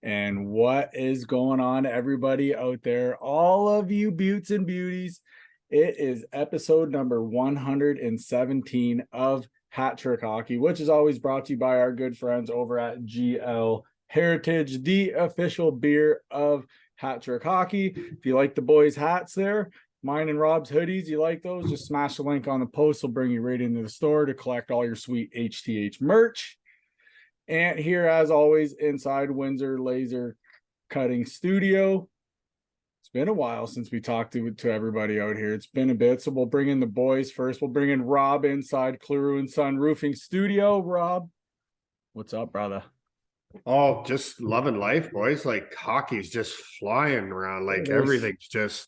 And what is going on, everybody out there? All of you beauts and beauties. It is episode number 117 of Hat Trick Hockey, which is always brought to you by our good friends over at GL Heritage, the official beer of Hat Trick Hockey. If you like the boys' hats there, mine and Rob's hoodies, you like those, just smash the link on the post. It'll bring you right into the store to collect all your sweet HTH merch. And here, as always, inside Windsor Laser Cutting Studio. It's been a while since we talked to everybody out here. It's been a bit, so we'll bring in the boys first. We'll bring in Rob inside Clear and Sun Roofing Studio. Rob, what's up, brother? Oh, just loving life, boys. Like hockey's just flying around. Like everything's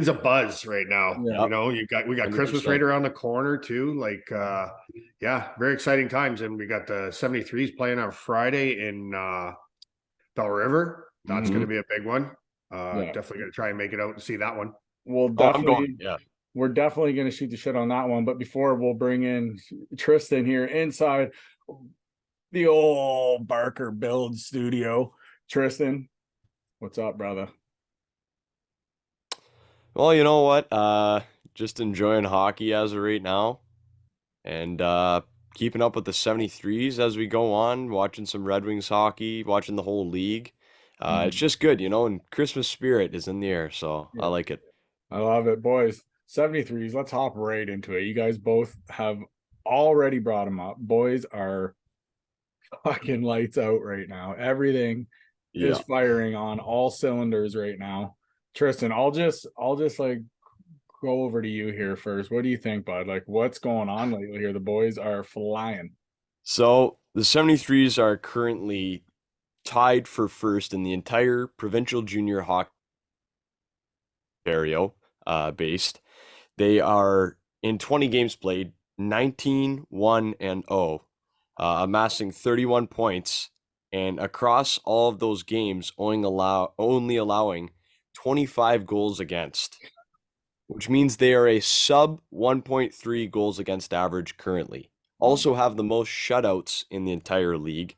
a buzz right now. Yeah. You know, we got Christmas right around the corner too. Like yeah, very exciting times. And we got the 73s playing on Friday in Bell River. That's gonna be a big one. Definitely gonna try and make it out and see that one. We're definitely gonna shoot the shit on that one. But before, we'll bring in Tristan here inside the old Barker Build Studio. Tristan, what's up, brother? Well, you know what? Just enjoying hockey as of right now, and keeping up with the 73s as we go on, watching some Red Wings hockey, watching the whole league. It's just good, you know, and Christmas spirit is in the air, so I like it. I love it, boys. 73s, let's hop right into it. You guys both have already brought them up. Boys are fucking lights out right now. Everything is firing on all cylinders right now. Tristan, I'll just like go over to you here first. What do you think, bud? Like, what's going on lately here? The boys are flying. So the 73s are currently tied for first in the entire provincial junior hockey Ontario based. They are in 20 games played, 19-1-0, amassing 31 points, and across all of those games only allowing 25 goals against, which means they are a sub 1.3 goals against average currently. Also have the most shutouts in the entire league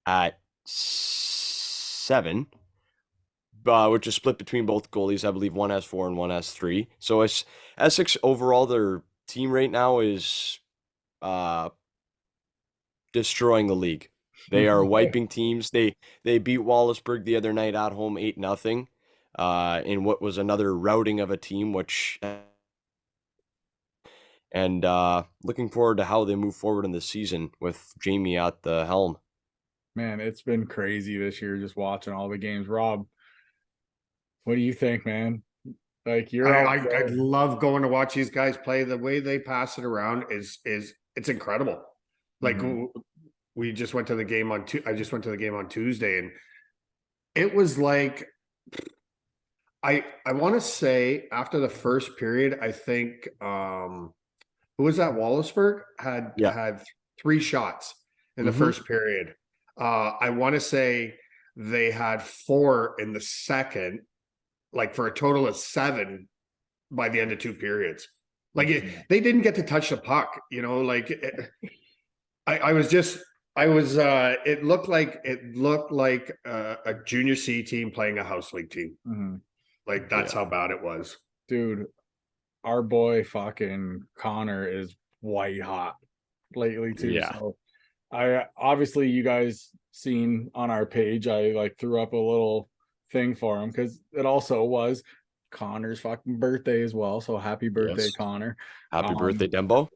at 7, which is split between both goalies. I believe one has 4 and one has 3. So it's Essex overall, their team right now is destroying the league. They are wiping teams. They beat Wallaceburg the other night at home 8-0 in what was another routing of a team, and looking forward to how they move forward in the season with Jamie at the helm. Man, it's been crazy this year just watching all the games. Rob, what do you think, man? Like I love going to watch these guys play. The way they pass it around is it's incredible. Like we just went to the game on I just went to the game on Tuesday, and it was like I want to say after the first period, I think who was that? Wallaceburg had 3 shots in the first period. I want to say they had 4 in the second, like for a total of 7 by the end of 2 periods. Like they didn't get to touch the puck, you know, like it looked like a junior C team playing a house league team. Like that's how bad it was. Dude, our boy fucking Connor is white hot lately too. Yeah. So I obviously, you guys seen on our page, I like threw up a little thing for him because it also was Connor's fucking birthday as well. So happy birthday, Connor. Happy birthday, Dembo.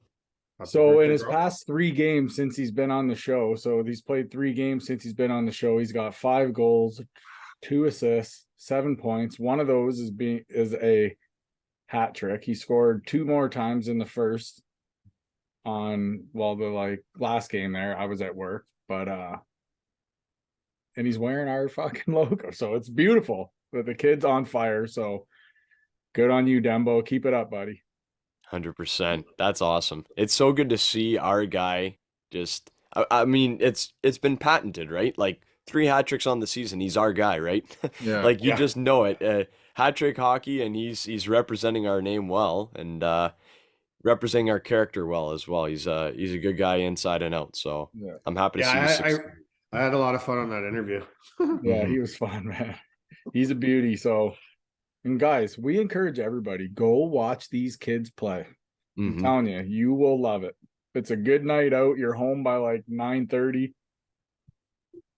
So in his past 3 games since he's been on the show, so he's played 3 games since he's been on the show. He's got 5 goals, 2 assists, 7 points. One of those is a hat trick. He scored 2 more times in the first the last game there. I was at work, but and he's wearing our fucking logo. So it's beautiful. But the kid's on fire. So good on you, Dembo. Keep it up, buddy. 100%. That's awesome. It's so good to see our guy just, I mean, it's been patented, right? Like 3 hat tricks on the season. He's our guy, right? Yeah. Like you just know it. Hat trick hockey, and he's representing our name well, and representing our character well as well. He's a good guy inside and out. So I'm happy to see. I had a lot of fun on that interview. Yeah, he was fun, man. He's a beauty. So, and guys, we encourage everybody, go watch these kids play. I'm telling you, you will love it. It's a good night out. You're home by like 9:30.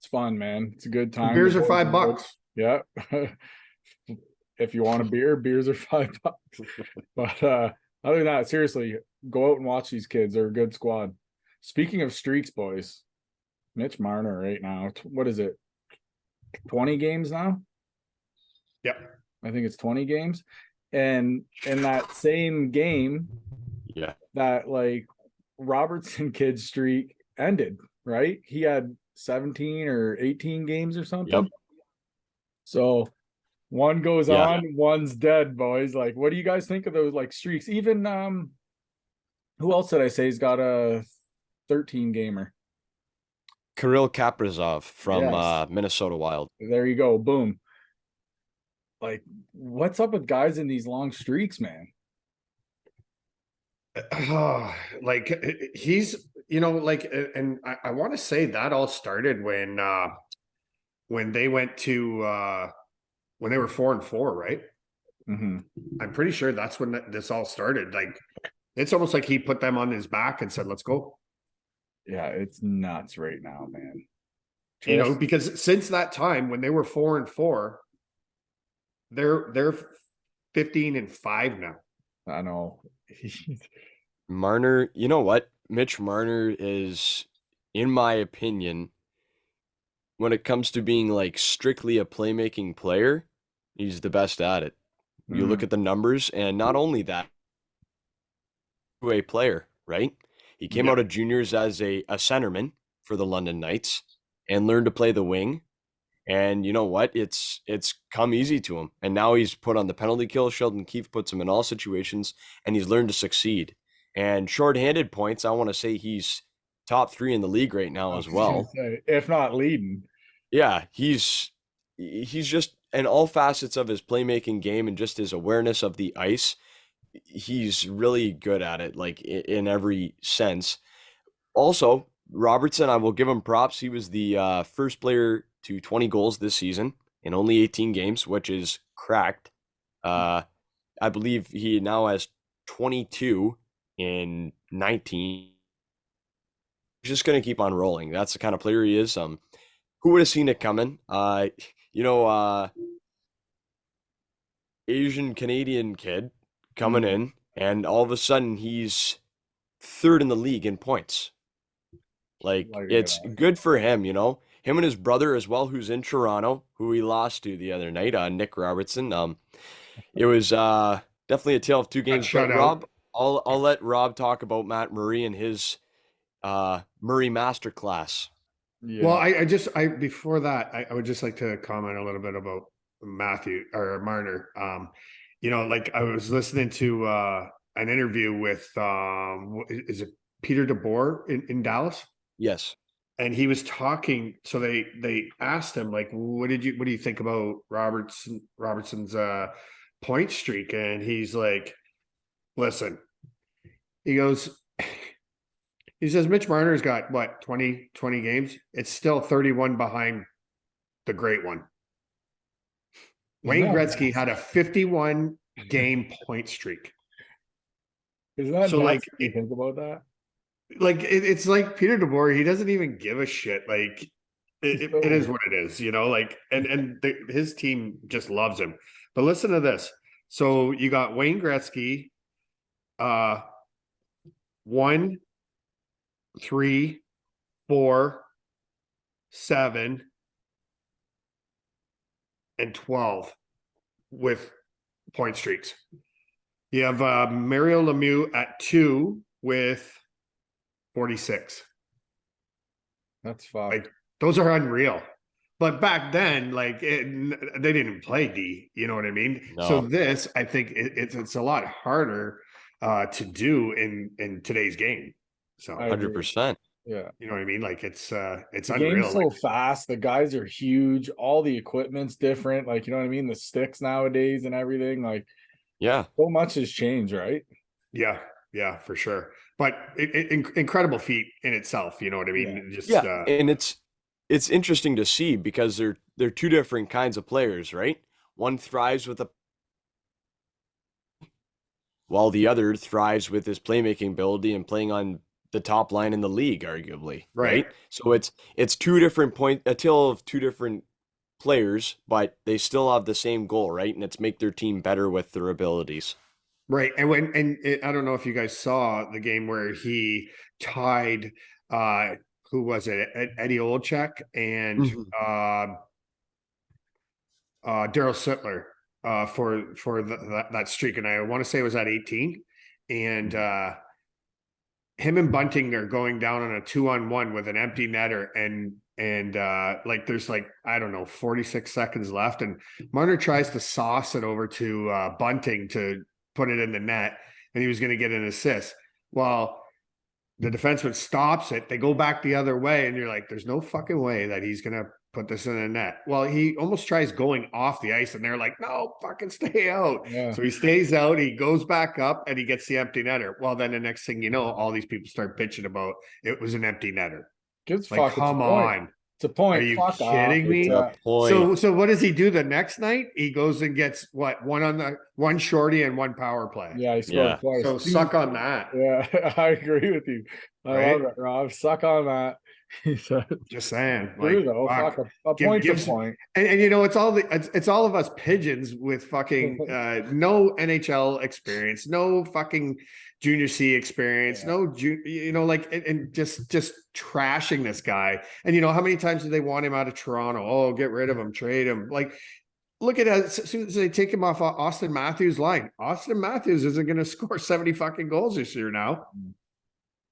It's fun, man. It's a good time. Beers are $5. Yeah. If you want a beer, beers are $5. But other than that, seriously, go out and watch these kids. They're a good squad. Speaking of streaks, boys, Mitch Marner right now. What is it? 20 games now? Yep. I think it's 20 games. And in that same game, Yeah, that like Robertson kid streak ended, right? He had 17 or 18 games or something. Yep. So one goes on, one's dead, boys. Like, what do you guys think of those like streaks? Even who else did I say he's got a 13 gamer? Kirill Kaprizov from Yes. Minnesota Wild. There you go. Boom. Like, what's up with guys in these long streaks, man? Like he's, like, and I want to say that all started when they went to when they were 4-4, right? Mm-hmm. I'm pretty sure that's when this all started. Like, it's almost like he put them on his back and said, "Let's go." Yeah, it's nuts right now, man. Because since that time when they were 4-4, they're 15-5 now. I know. Marner, you know what? Mitch Marner is, in my opinion, when it comes to being like strictly a playmaking player, he's the best at it. You look at the numbers, and not only that, a player, right? He came out of juniors as a centerman for the London Knights and learned to play the wing. And you know what? It's come easy to him. And now he's put on the penalty kill. Sheldon Keefe puts him in all situations, and he's learned to succeed. And shorthanded points, I want to say he's top 3 in the league right now as well. If not leading. Yeah, he's just in all facets of his playmaking game and just his awareness of the ice. He's really good at it, like in every sense. Also, Robertson, I will give him props. He was the first player to 20 goals this season in only 18 games, which is cracked. I believe he now has 22 in 19. He's just going to keep on rolling. That's the kind of player he is. Who would have seen it coming? Asian Canadian kid coming in, and all of a sudden he's 3rd in the league in points. Like, it's good for him, Him and his brother as well, who's in Toronto, who he lost to the other night, Nick Robertson. It was definitely a tale of two games. But Rob, I'll let Rob talk about Matt Murray and his Murray Masterclass. Yeah. Well, before that, I would just like to comment a little bit about Matthew or Marner. Like I was listening to an interview with is it Peter DeBoer in Dallas? Yes. And he was talking. So they asked him, like, what do you think about Robertson's point streak? And he's like, listen, he says Mitch Marner's got what, 20 games? It's still 31 behind the great one. Wayne Gretzky had a 51 game point streak. Isn't that so? Like, you think about that? Like it's like Peter DeBoer. He doesn't even give a shit. Like it is what it is, Like his team just loves him. But listen to this. So you got Wayne Gretzky, 1, 3, 4, 7, and 12 with point streaks. You have Mario Lemieux at 2 with 46. That's fine. Like, those are unreal. But back then, like they didn't play D. You know what I mean? No. So this, I think, it's a lot harder to do in today's game. So 100%. Yeah. You know what I mean? Like it's the unreal. Game's so fast. The guys are huge. All the equipment's different. Like, you know what I mean? The sticks nowadays and everything. Like, yeah, so much has changed, right? Yeah, for sure. But incredible feat in itself. You know what I mean? And it's interesting to see because they're two different kinds of players, right? One thrives with a while the other thrives with his playmaking ability and playing on the top line in the league, arguably, Right. right? So it's two different a tale of two different players, but they still have the same goal, right? And it's make their team better with their abilities. Right. I don't know if you guys saw the game where he tied who was it? Eddie Olczyk and Daryl Sittler for that streak, and I want to say it was at 18, and him and Bunting are going down on a 2-on-1 with an empty netter, and like there's like I don't know 46 seconds left, and Marner tries to sauce it over to Bunting to put it in the net, and he was going to get an assist. Well, the defenseman stops it. They go back the other way, and you're like, there's no fucking way that he's going to put this in the net. Well, he almost tries going off the ice, and they're like, no, fucking stay out. Yeah. So he stays out. He goes back up, and he gets the empty netter. Well, then the next thing you know, all these people start bitching about it was an empty netter. Gives Like, come on. It's a point. Are you Fuck kidding off. me? Point. So what does he do the next night? He goes and gets what one shorty and one power play. Yeah, he scored twice. So suck on that. Yeah, I agree with you. I love it, Rob. Suck on that. He said, just saying. True though. Fuck, a point's a point. And you know, it's all of us pigeons with fucking no NHL experience, no fucking junior C experience, no you know, like and just trashing this guy. And you know, how many times do they want him out of Toronto? Oh, get rid of him, trade him. Like, look at as soon as they take him off Austin Matthews' line. Austin Matthews isn't going to score 70 fucking goals this year now.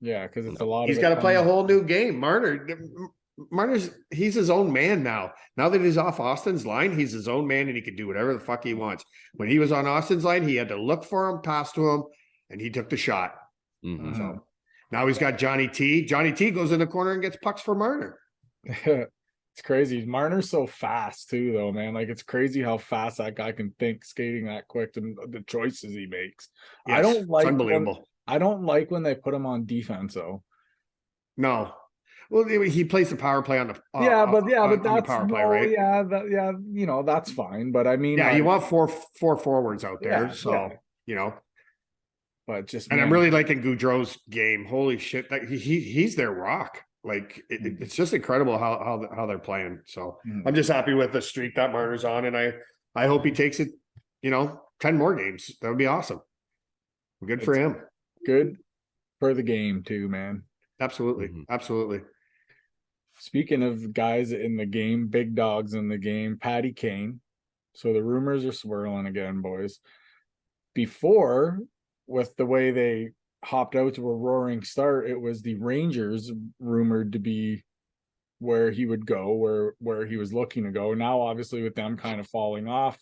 Yeah, because it's a lot. He's got to play a whole new game. Marner's he's his own man now. Now that he's off Austin's line, he's his own man and he can do whatever the fuck he wants. When he was on Austin's line, he had to look for him, pass to him, and he took the shot. So now he's got Johnny T. Johnny T goes in the corner and gets pucks for Marner. It's crazy. Marner's so fast too, though, man. Like, it's crazy how fast that guy can think skating that quick and the choices he makes. Yes, I don't like it's unbelievable. I don't like when they put him on defense, though. No. Well, he plays the power play on the but that's power play, right? Yeah, you know, that's fine. But I mean, yeah, like, you want four forwards out there, you know. But just and I'm really liking Goudreau's game. Holy shit, that he's their rock. Like it's just incredible how they're playing. So I'm just happy with the streak that Marner's on, and I hope he takes it. You know, 10 more games. That would be awesome. Good for him. Good for the game too, man. Absolutely. Absolutely. Speaking of guys in the game, big dogs in the game, Patty Kane. So the rumors are swirling again, boys. Before, with the way they hopped out to a roaring start, it was the Rangers rumored to be where he would go, where he was looking to go. Now, obviously, with them kind of falling off,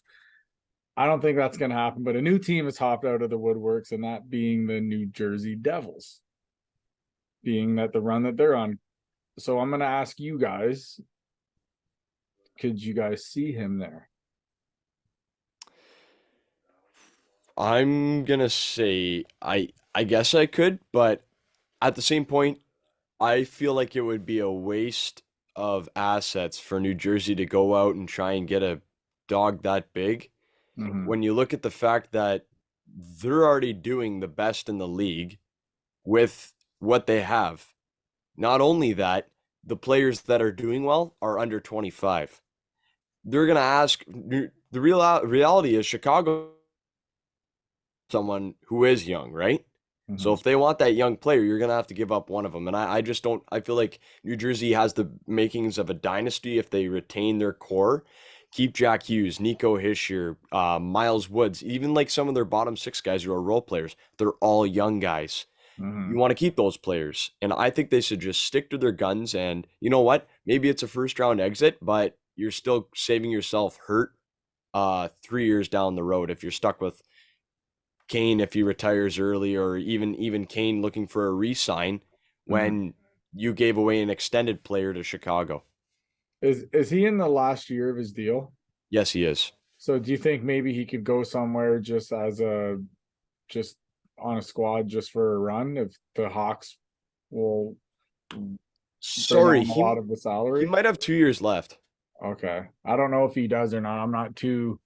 I don't think that's going to happen, but a new team has hopped out of the woodworks, and that being the New Jersey Devils, being that the run that they're on. So I'm going to ask you guys, could you guys see him there? I'm going to say I guess I could, but at the same point, I feel like it would be a waste of assets for New Jersey to go out and try and get a dog that big. When you look at the fact that they're already doing the best in the league with what they have. Not only that, the players that are doing well are under 25. They're going to ask, the reality is Chicago, someone who is young, right? So if they want that young player, you're going to have to give up one of them. And I just don't, I feel like New Jersey has the makings of a dynasty if they retain their core. Keep Jack Hughes, Nico Hischier, Miles Woods, even like some of their bottom 6 guys who are role players. They're all young guys. You want to keep those players. And I think they should just stick to their guns. And you know what? Maybe it's a first round exit, but you're still saving yourself hurt 3 years down the road if you're stuck with Kane if he retires early, or even Kane looking for a re-sign when you gave away an extended player to Chicago. Is he in the last year of his deal? Yes, he is. So do you think maybe he could go somewhere just on a squad just for a run if the Hawks will bring Sorry, on a lot of the he salary. might have 2 years left. Okay. I don't know if he does or not. I'm not too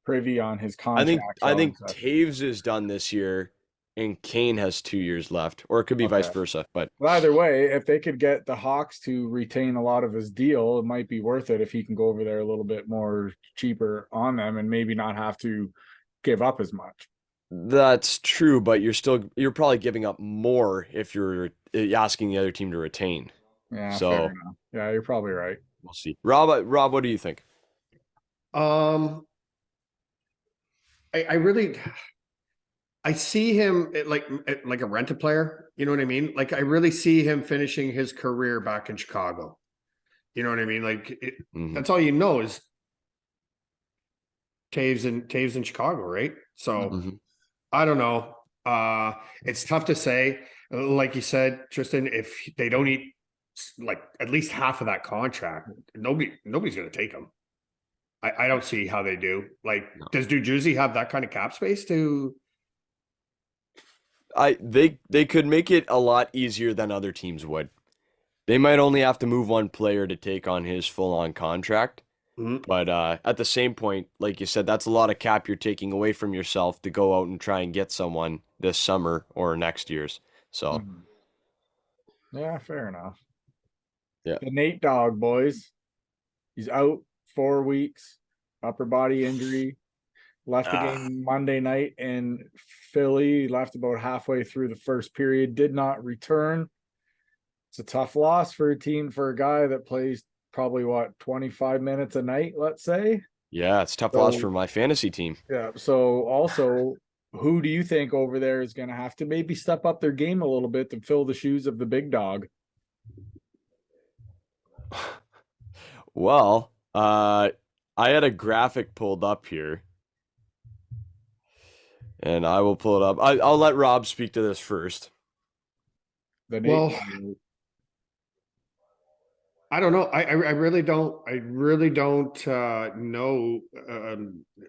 privy on his contract. I So and think such. Taves is done this year, and Kane has 2 years left, or it could be vice Okay. versa. But Well, either way, if they could get the Hawks to retain a lot of his deal, it might be worth it if he can go over there a little bit more cheaper on them and maybe not have to give up as much. that's true. But you're probably giving up more if you're asking the other team to retain. Yeah, fair So enough. Yeah, you're probably right. we'll see. Rob, what do you think? Um, I really I see him like a rented player. You know what I mean? Like I really see him finishing his career back in Chicago. You know what I mean? Mhm. That's all you know is Taves in Chicago, right? So Mhm. I don't know. It's tough to say. Like you said, Tristan, if they don't eat like at least half of that contract, nobody's going to take him. I don't see how they do. Like, No. does New Jersey have that kind of cap space to? They could make it a lot easier than other teams would. They might only have to move one player to take on his full-on contract. Mhm. But at the same point, like you said, that's a lot of cap you're taking away from yourself to go out and try and get someone this summer or next year's. So, Mhm. Yeah, fair enough. yeah. The Nate Dog, boys. He's out 4 weeks, upper body injury. Left the Ah, game Monday night in Philly. Left about halfway through the first period. Did not return. It's a tough loss for a team for a guy that plays probably what 25 minutes a night, let's say. yeah, it's a tough loss So for my fantasy team. yeah. So also, who do you think over there is going to have to maybe step up their game a little bit to fill the shoes of the big dog? Well, I had a graphic pulled up here, and I will pull it up. I'll let Rob speak to this first. The Nate Well, Dog. I don't know. I really don't. I really don't know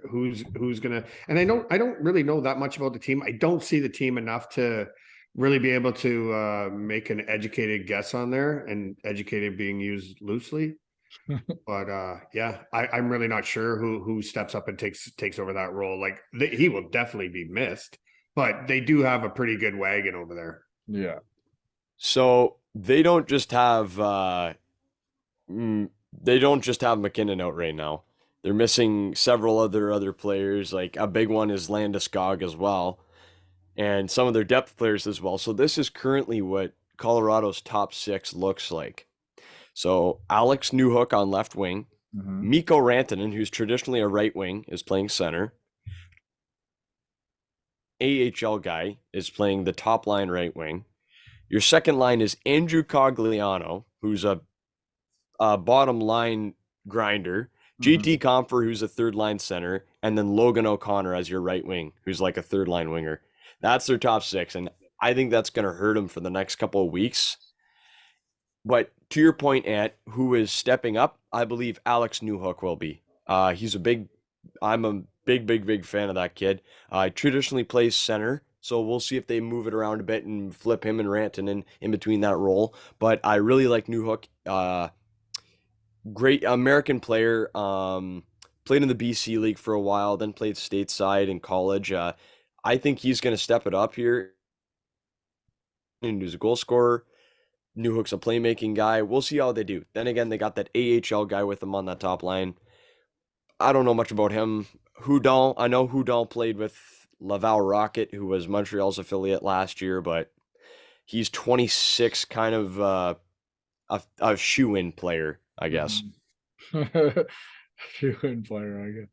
who's gonna. And I don't really know that much about the team. I don't see the team enough to really be able to make an educated guess on there. And educated being used loosely. But yeah, I'm really not sure who steps up and takes over that role. Like he will definitely be missed, but they do have a pretty good wagon over there. Yeah. So they don't just have McKinnon out right now. They're missing several other players. Like a big one is Landeskog as well, and some of their depth players as well. So this is currently what Colorado's top six looks like. So Alex Newhook on left wing, Mhm. Mikko Rantanen, who's traditionally a right wing, is playing center. AHL guy is playing the top line right wing. Your second line is Andrew Cogliano, who's a bottom line grinder. JT Mhm. Compher, who's a third line center, and then Logan O'Connor as your right wing, who's like a third line winger. That's their top six, and I think that's going to hurt them for the next couple of weeks. But to your point, Ant, who is stepping up, I believe Alex Newhook will be. I'm a big fan of that kid. Traditionally plays center, so we'll see if they move it around a bit and flip him and Rantanen in between that role. But I really like Newhook. Great American player. Played in the BC League for a while, then played stateside in college. I think he's going to step it up here. And he's a goal scorer. Newhook's a playmaking guy. We'll see how they do. Then again, they got that AHL guy with them on that top line. I don't know much about him. Houdon, I know Houdon played with Laval Rocket, who was Montreal's affiliate last year, but he's 26, kind of a shoe-in player, I guess. Mhm. Shoe-in player, I guess.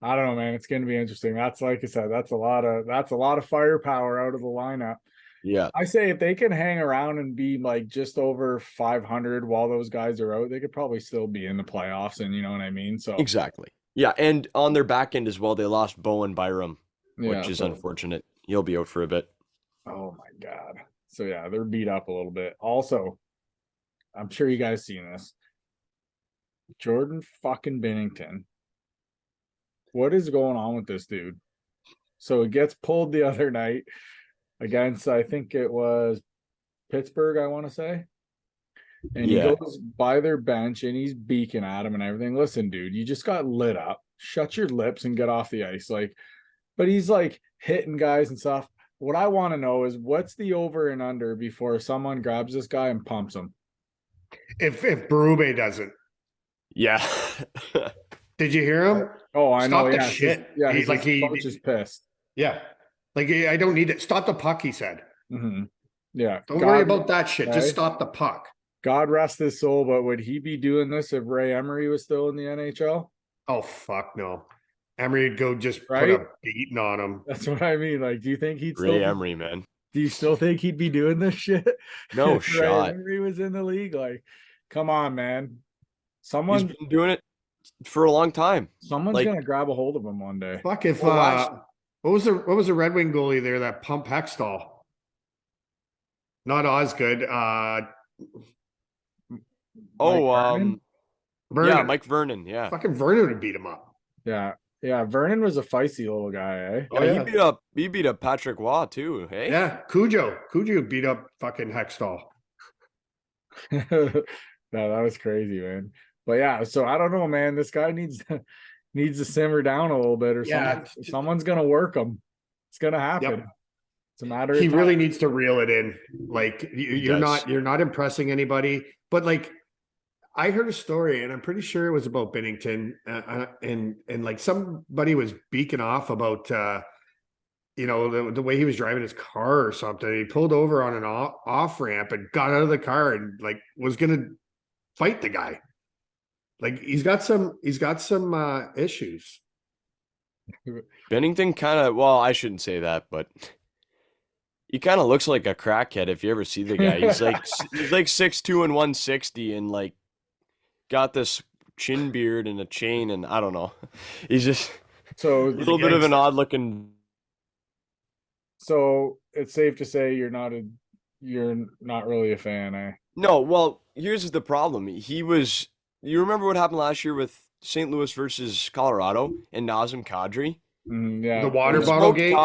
I don't know, man. It's going to be interesting. That's like I said. That's a lot of firepower out of the lineup. Yeah, I say if they can hang around and be like just over 500 while those guys are out, they could probably still be in the playoffs. And you know what I mean. So exactly. Yeah, and on their back end as well, they lost Bowen Byram, yeah. which is So unfortunate. He'll be out for a bit. oh my god. So yeah, they're beat up a little bit. Also, I'm sure you guys seen this. Jordan fucking Binnington. What is going on with this dude? So it gets pulled the other night against, I think it was Pittsburgh, I want to say. and he goes by their bench and he's beaking at him and everything. Listen, dude, you just got lit up. Shut your lips and get off the ice. Like, but he's like hitting guys and stuff. What I want to know is what's the over and under before someone grabs this guy and pumps him? If Berube doesn't. Yeah. Did you hear him? Oh, I know. Stop the Yeah, shit. Yeah, he's like coach is pissed. Yeah. Like, I don't need it. Stop the puck, he said. Mm-hmm. Yeah. Don't worry about that shit. Just stop the puck. God rest his soul, but would he be doing this if Ray Emery was still in the NHL? Oh, fuck no. Emery would go just put a beating on him. That's what I mean. Like, do you think he'd Ray Emery, man. Do you still think he'd be doing this shit? No shot. Ray Emery was in the league. Like, come on, man. He's been doing it for a long time. Someone's gonna grab a hold of him one day. Fuck if what was the Red Wing goalie there that pumped Hextall? Not Osgood. Vernon? Vernon. Yeah, Mike Vernon. Yeah. Fucking Vernon would beat him up. Yeah. Vernon was a feisty little guy, eh? Oh, yeah. He beat up Patrick Waugh too, hey? Yeah, Cujo beat up fucking Hextall. No, that was crazy, man. But yeah, so I don't know, man. This guy needs to simmer down a little bit, or someone's gonna work him. It's gonna happen. Yep. It's a matter of He time. really needs to reel it in. Like, you're not impressing anybody. But like, I heard a story, and I'm pretty sure it was about Binnington, and like somebody was beaking off about the way he was driving his car or something. He pulled over on an off ramp and got out of the car and like was gonna fight the guy. Like, he's got some issues. Binnington kind of, well, I shouldn't say that, but he kind of looks like a crackhead if you ever see the guy. He's like 6'2" and 160 and like got this chin beard and a chain, and I don't know. He's just a little bit of an odd looking. So it's safe to say you're not really a fan, eh? No, well, here's the problem. You remember what happened last year with St. Louis versus Colorado and Nazem Kadri? Yeah. The water bottle game.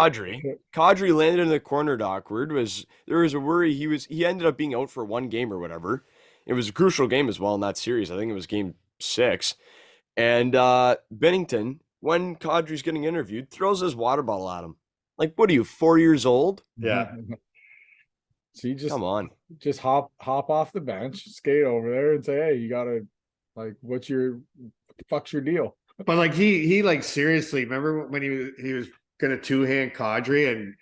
Kadri landed in the corner awkward. There was a worry he ended up being out for one game or whatever. It was a crucial game as well in that series. I think it was game 6. And Binnington, when Kadri's getting interviewed, throws his water bottle at him. Like, what are you, 4 years old? Yeah. So you come on, just hop off the bench, skate over there, and say, "Hey, you gotta like, what the fuck's your deal?" But like he like seriously, remember when he was gonna 2-hand Kadri, and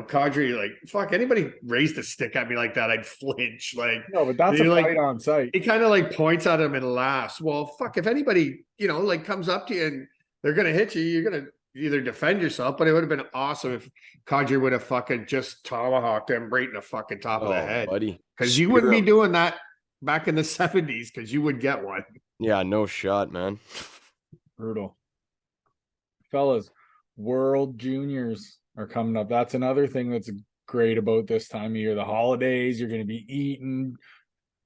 Kadri, like, fuck, anybody raised a stick at me like that, I'd flinch. Like, no, but that's a fight on site. He kind of like points at him and laughs. Well, fuck, if anybody like comes up to you and they're gonna hit you, you're gonna either defend yourself. But it would have been awesome if Kadri would have fucking just tomahawked him right in the fucking top of the head, buddy. Because you wouldn't be doing that back in the 70s, because you would get one. Yeah, no shot, man. Brutal. Fellas, World Juniors are coming up. That's another thing that's great about this time of year. The holidays, you're going to be eating,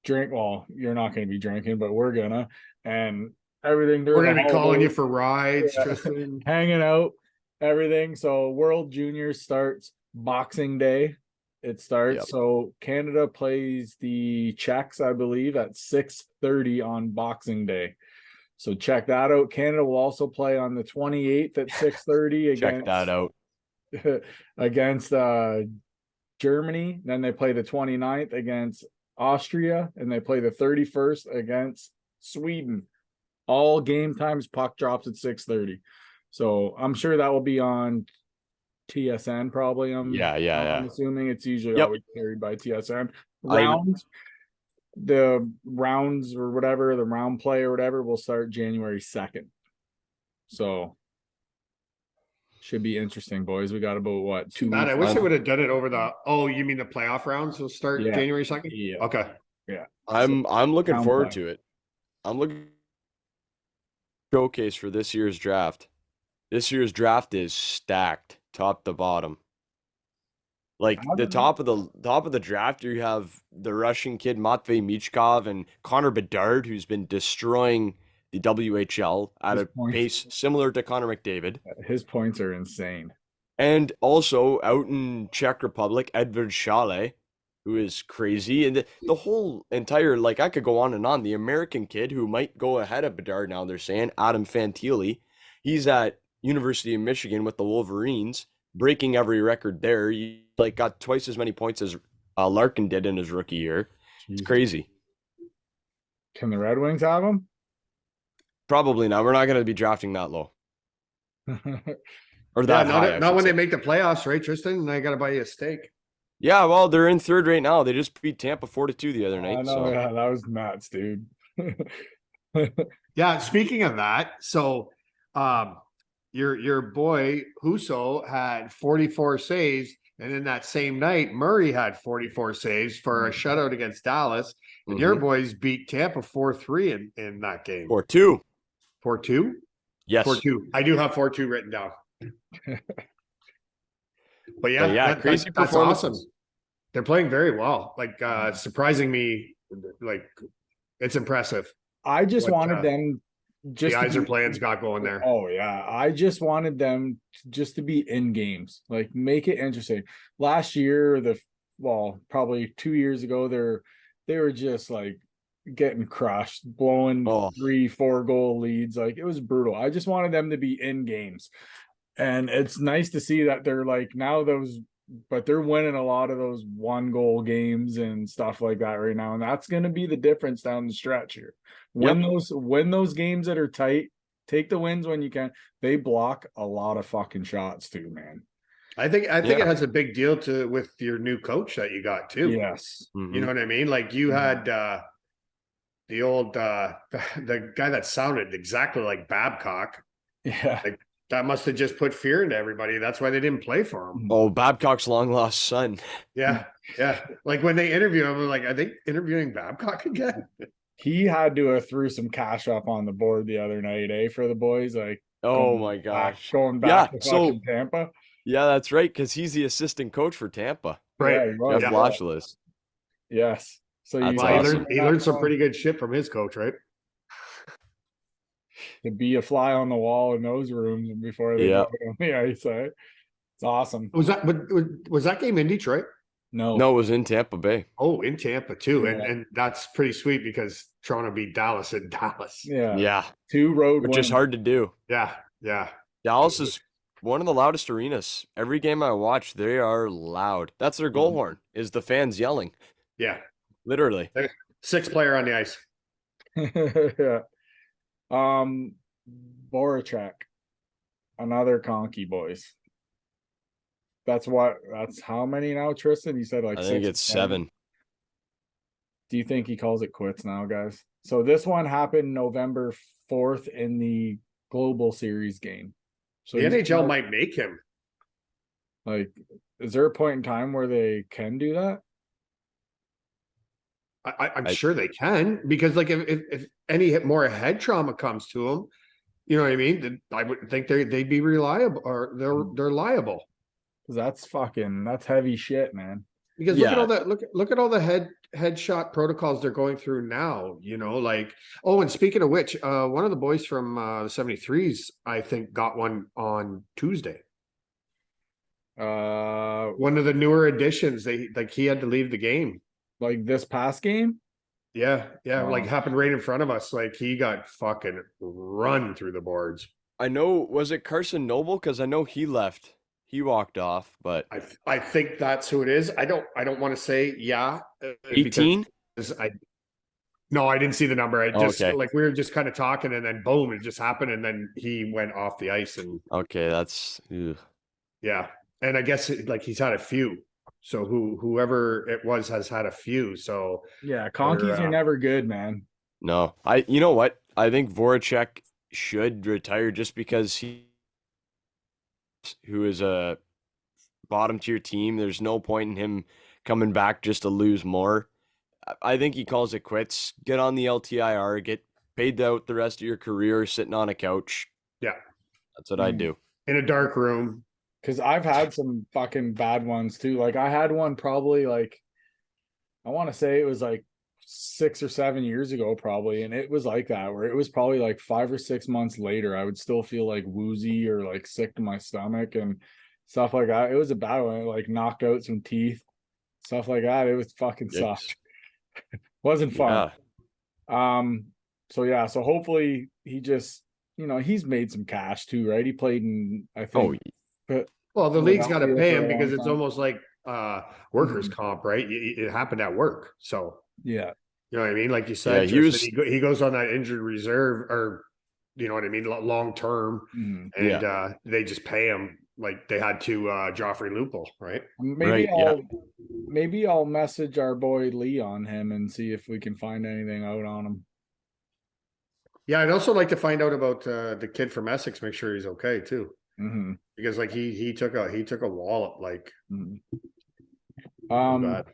well, you're not going to be drinking, but we're gonna, and everything. We're going to be calling you for rides, Tristan. Hanging out, everything. So World Juniors starts Boxing Day. It starts. Yep. So Canada plays the Czechs, I believe, at 6:30 on Boxing Day. So check that out. Canada will also play on the 28th at 6:30 against. Check that out. Against Germany. Then they play the 29th against Austria, and they play the 31st against Sweden. All game times, puck drops at 6:30. So I'm sure that will be on TSN probably. I'm assuming it's usually always carried by TSN. The rounds or whatever, the round play or whatever will start January 2nd. So should be interesting, boys. We got about what, 2 weeks? I wish they would have done it over you mean the playoff rounds will start January 2nd? Yeah. Okay. Yeah. I'm looking forward to it. I'm looking showcase for this year's draft. This year's draft is stacked top to bottom. Like the top of the draft, you have the Russian kid Matvey Michkov and Connor Bedard, who's been destroying the WHL at a pace similar to Connor McDavid. His points are insane. And also out in Czech Republic, Edvard Šale, who is crazy. And the whole entire, like, I could go on and on. The American kid who might go ahead of Bedard now, they're saying, Adam Fantilli. He's at University of Michigan with the Wolverines, breaking every record there. He, like, got twice as many points as Larkin did in his rookie year. It's crazy. Can the Red Wings have him? Probably not. We're not going to be drafting that low. Or Yeah, that high. not when they make the playoffs, right, Tristan? And I got to buy you a steak. Yeah, well, they're in third right now. They just beat Tampa 4-2 the other night. I know, So yeah, that was nuts, dude. Yeah, speaking of that, so your boy Husso had 44 saves, and in that same night, Murray had 44 saves for a shutout against Dallas. And your boys beat Tampa 4-3 in that game. 4-2. 4-2? Yes. 4-2. I do have 4-2 written down. But yeah, crazy that's performances. awesome. They're playing very well. Like surprising me, like it's impressive. I just wanted them just the Iser plans got going there. Oh yeah. I just wanted them just to be in games, like make it interesting. Last year, probably 2 years ago, they were just like getting crushed, blowing 3-4 goal leads. Like it was brutal. I just wanted them to be in games. And it's nice to see that they're like now but they're winning a lot of those 1-goal games and stuff like that right now. And that's going to be the difference down the stretch here. Win those games that are tight, take the wins when you can. They block a lot of fucking shots too, man. I think it has a big deal with your new coach that you got too. Yes. Mm-hmm. You know what I mean? Like you had the old the guy that sounded exactly like Babcock. Yeah. Like, that must have just put fear into everybody. That's why they didn't play for him. Oh, Babcock's long lost son. Yeah. Yeah. Like when they interview him, I'm like, are they interviewing Babcock again? He had to have threw some cash up on the board the other night, for the boys. Like, oh my gosh. Going back to fucking Tampa. Yeah, that's right, because he's the assistant coach for Tampa. Right. Yeah, Jeff Lashless. Yes. So he learned some pretty good shit from his coach, right? To be a fly on the wall in those rooms before they go on the ice. Right? It's awesome. Was that game in Detroit? No, it was in Tampa Bay. Oh, in Tampa too. Yeah. And that's pretty sweet because Toronto beat Dallas in Dallas. Yeah. 2 road Which wins. is hard to do. Yeah. Yeah. Dallas is one of the loudest arenas. Every game I watch, they are loud. That's their goal horn, is the fans yelling. Yeah. Literally. 6th player on the ice. Yeah. Voracek, another Conky boys. That's how many now, Tristan? You said like I think it's 7. Do you think he calls it quits now, guys? So this one happened November 4th in the Global Series game. So the NHL might make him. Like, is there a point in time where they can do that? I'm sure they can, because like if any more head trauma comes to them, you know what I mean? Then I would think they'd be reliable, or they're liable. That's heavy shit, man. Because look at all the headshot protocols they're going through now. You know, like and speaking of which, one of the boys from the 73s, I think, got one on Tuesday. One of the newer additions. He had to leave the game. Like this past game? Yeah. Like happened right in front of us. Like he got fucking run through the boards. I know, was it Carson Noble? Because I know he left. He walked off, but I think that's who it is. I don't want to say 18. No, I didn't see the number. I just like we were just kind of talking, and then boom, it just happened, and then he went off the ice. And that's yeah, and I guess like he's had a few. So whoever it was has had a few. So yeah, Conkies are never good, man. No, you know what? I think Voracek should retire just because who is a bottom tier team. There's no point in him coming back just to lose more. I think he calls it quits. Get on the LTIR, get paid out the rest of your career sitting on a couch. Yeah. That's what I do. In a dark room. Because I've had some fucking bad ones too. Like I had one probably like, I want to say it was like 6 or 7 years ago probably. And it was like that, where it was probably like 5 or 6 months later, I would still feel like woozy or like sick to my stomach and stuff like that. It was a bad one. It like knocked out some teeth. stuff like that. It was fucking Yikes. sucked. Wasn't fun. Yeah. So yeah, so hopefully he just, he's made some cash too, right? He played in, I Oh, think, Ph- Well, the league's got to Philadelphia pay for him a because long it's time. almost like workers' Mhm. comp, right? It happened at work. So, Yeah. you know what I mean? Like you yeah. said, He Tristan, was. he goes on that injured reserve or, you know what I mean? Long term. Mhm. And Yeah. they just pay him like they had to Joffrey Lupul, right? Maybe Right. Yeah. I'll message our boy Lee on him and see if we can find anything out on him. Yeah, I'd also like to find out about the kid from Essex, make sure he's okay too. Mm-hmm. Because like he took a wallop, like Mm-hmm. bad.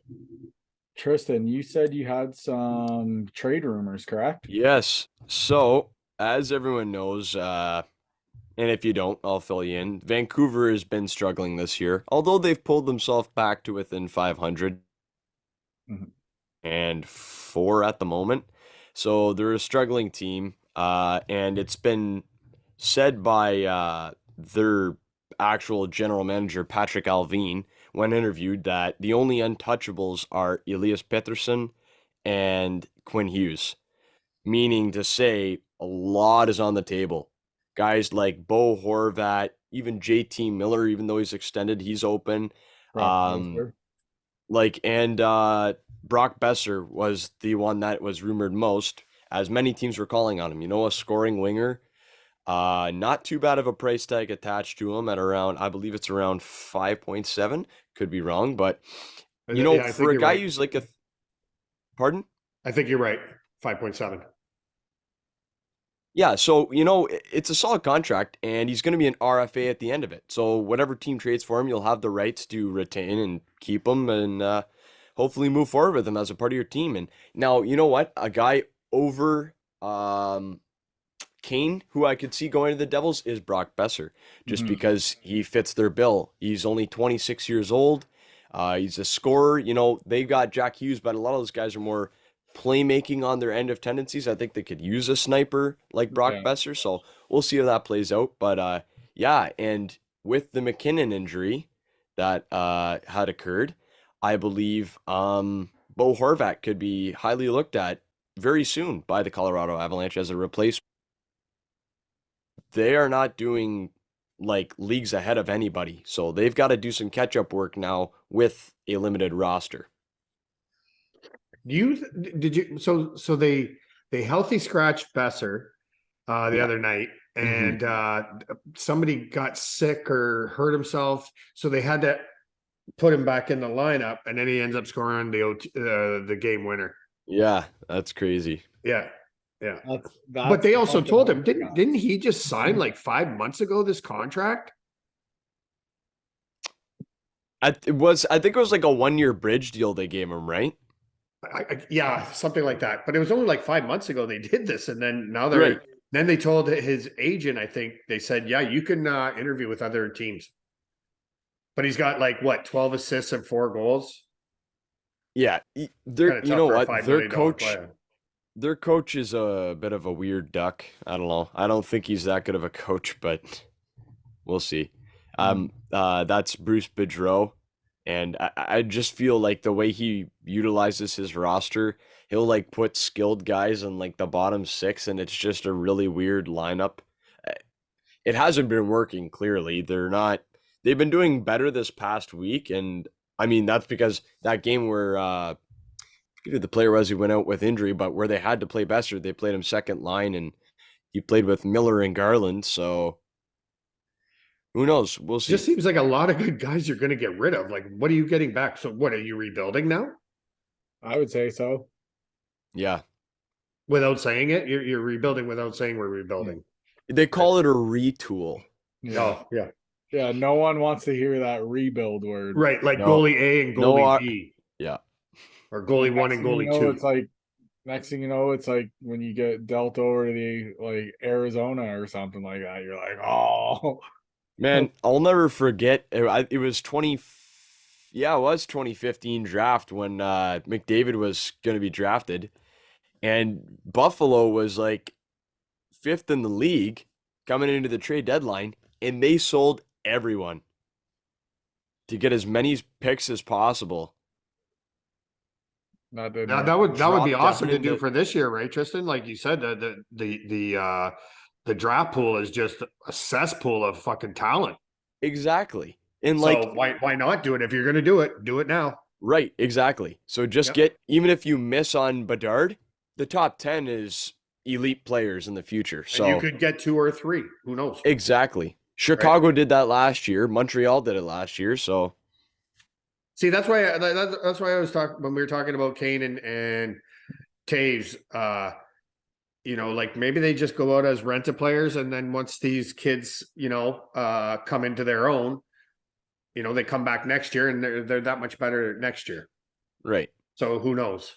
Tristan, you said you had some trade rumors, correct? Yes. So, as everyone knows, and if you don't, I'll fill you in. Vancouver has been struggling this year, although they've pulled themselves back to within 500 Mhm. and 4 at the moment. So they're a struggling team, and it's been said by their actual general manager, Patrick Alvin, when interviewed, that the only untouchables are Elias Pettersson and Quinn Hughes, meaning to say a lot is on the table. Guys like Bo Horvat, even JT Miller, even though he's extended, he's open. Brock Um, Lesnar. and Brock Besser was the one that was rumored most, as many teams were calling on him. A scoring winger. Not too bad of a price tag attached to him at around, I believe it's around 5.7. Could be wrong, but Yeah, I for think a you're guy right. who's like pardon? I think you're right. 5.7. Yeah, so it's a solid contract, and he's going to be an RFA at the end of it. So whatever team trades for him, you'll have the rights to retain and keep him, and hopefully move forward with him as a part of your team. And now, you know what? A guy over Kane, who I could see going to the Devils, is Brock Besser, just Mhm. because he fits their bill. He's only 26 years old. He's a scorer. They've got Jack Hughes, but a lot of those guys are more playmaking on their end of tendencies. I think they could use a sniper like Brock Yeah. Besser, so we'll see how that plays out. But yeah, and with the McKinnon injury that had occurred, I believe Bo Horvat could be highly looked at very soon by the Colorado Avalanche as a replacement. They are not doing like leagues ahead of anybody, so they've got to do some catch up work now with a limited roster. Did you so they healthy scratched Besser the Yeah. other night, Mhm. and somebody got sick or hurt himself, so they had to put him back in the lineup, and then he ends up scoring the game winner. Yeah, that's crazy. Yeah, yeah. That's But they the also fucking told him, hope we got. didn't he just sign like 5 months ago this contract? I think it was like a 1-year bridge deal they gave him, right? Yeah, something like that. But it was only like 5 months ago they did this, and then now Right. then they told his agent, I think they said, yeah, you can interview with other teams. But he's got like what, 12 assists and 4 goals. Yeah, It's kind of you tough know for a what? $5 million player. Their coach is a bit of a weird duck. I don't know. I don't think he's that good of a coach, but we'll see. That's Bruce Boudreau, and I just feel like the way he utilizes his roster, he'll like put skilled guys in like the bottom 6, and it's just a really weird lineup. Uh, It hasn't been working. Clearly, they're not. They've been doing better this past week, and I mean that's because that game where who the player was who went out with injury, but where they had to play Besser, they played him second line, and he played with Miller and Garland. So who knows? We'll Just see. seems like a lot of good guys you're going to get rid of. Like, what are you getting back? So, what are you rebuilding now? I would say so. Yeah, Without saying it, you're rebuilding without saying we're rebuilding. they call it a retool. Yeah. Oh, yeah. Yeah. No one wants to hear that rebuild word. Right, like No, goalie A and no, goalie B, yeah, or goalie 1 Next and thing you goalie know, 2. it's like next thing you know, it's like when you get dealt over to the like Arizona or something like that. You're like, oh, man, I'll never forget. It was 20. Yeah, it was 2015 draft when McDavid was going to be drafted, and Buffalo was like 5th in the league coming into the trade deadline, and they sold everyone to get as many picks as possible. That didn't Now work. that would be Dropped awesome to down do into- for this year, right, Tristan? Like you said, the draft pool is just a cesspool of fucking talent. Exactly. And So like, why not do it? If you're gonna do it now. right, exactly. So just Yep. get, even if you miss on Bedard, the top 10 is elite players in the future. So And you could get 2 or 3. Who knows? exactly. Chicago did that last year. Montreal did it last year. So See, that's why I was talking when we were talking about Kane and Taves. Like maybe they just go out as rented players, and then once these kids, come into their own, they come back next year and they're that much better next year. right. So who knows?